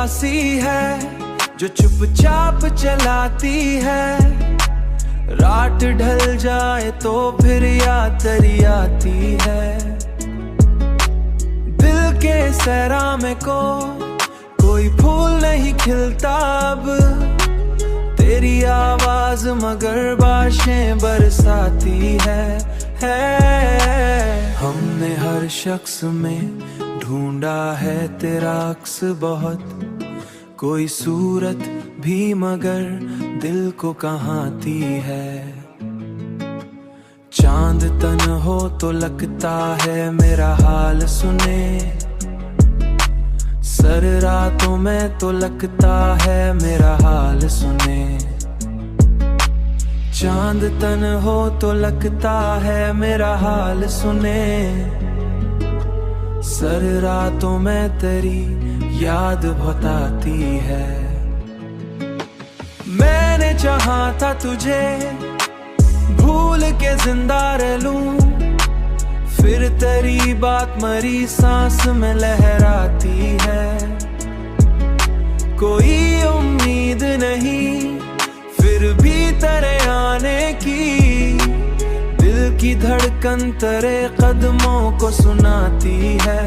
सी है जो चुपचाप चलाती है। रात ढल जाए तो फिर याद तेरी आती है। दिल के सहरा में कोई फूल नहीं खिलता अब। तेरी आवाज मगर बारिशें बरसाती है। हमने हर शख्स में ढूंढा है तेरा अक्स बहुत, कोई सूरत भी मगर दिल को कहाँ थी है। चांद तन हो तो लगता है मेरा हाल सुने, सर रातों में तो लगता है मेरा हाल सुने। चांद तन हो तो लगता है मेरा हाल सुने, सर रातों में तेरी याद बहुत आती है। मैंने चाहा था तुझे भूल के जिंदा रह लूं, फिर तेरी बात मरी सांस में लहराती है। कोई उम्मीद नहीं फिर भी तेरे आने की, दिल की धड़कन तेरे कदमों को सुनाती है।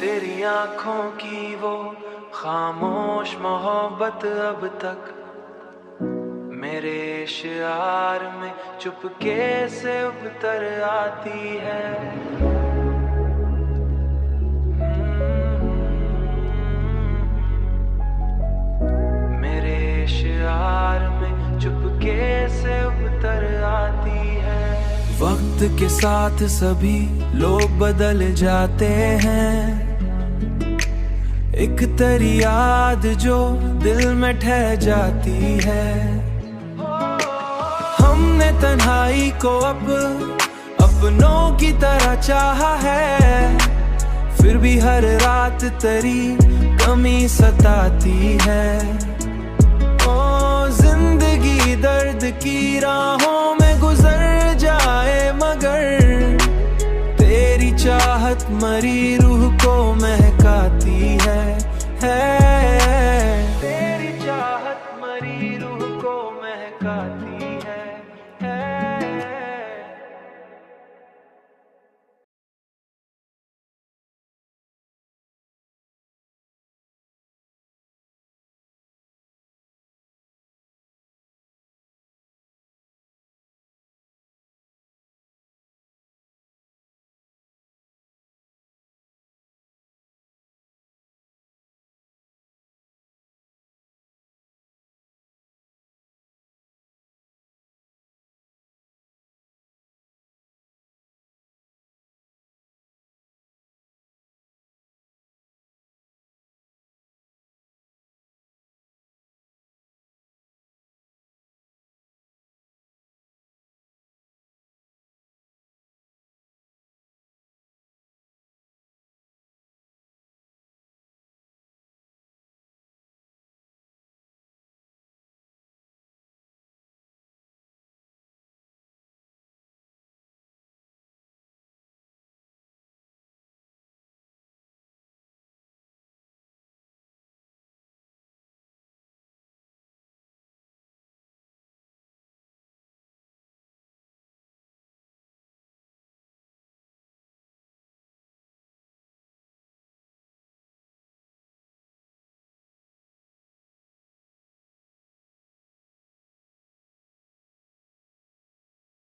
तेरी आंखों की वो खामोश मोहब्बत अब तक मेरे शियार में चुपके से उतर आती है। मेरे शियार में चुपके से उतर आती है। वक्त के साथ सभी लोग बदल जाते हैं, एक तेरी याद जो दिल में ठहर जाती है। हमने तन्हाई को अब अपनों की तरह चाहा है, फिर भी हर रात तेरी कमी सताती है। ओ जिंदगी दर्द की राहों में गुजर जाए मगर तेरी चाहत मरी रूह को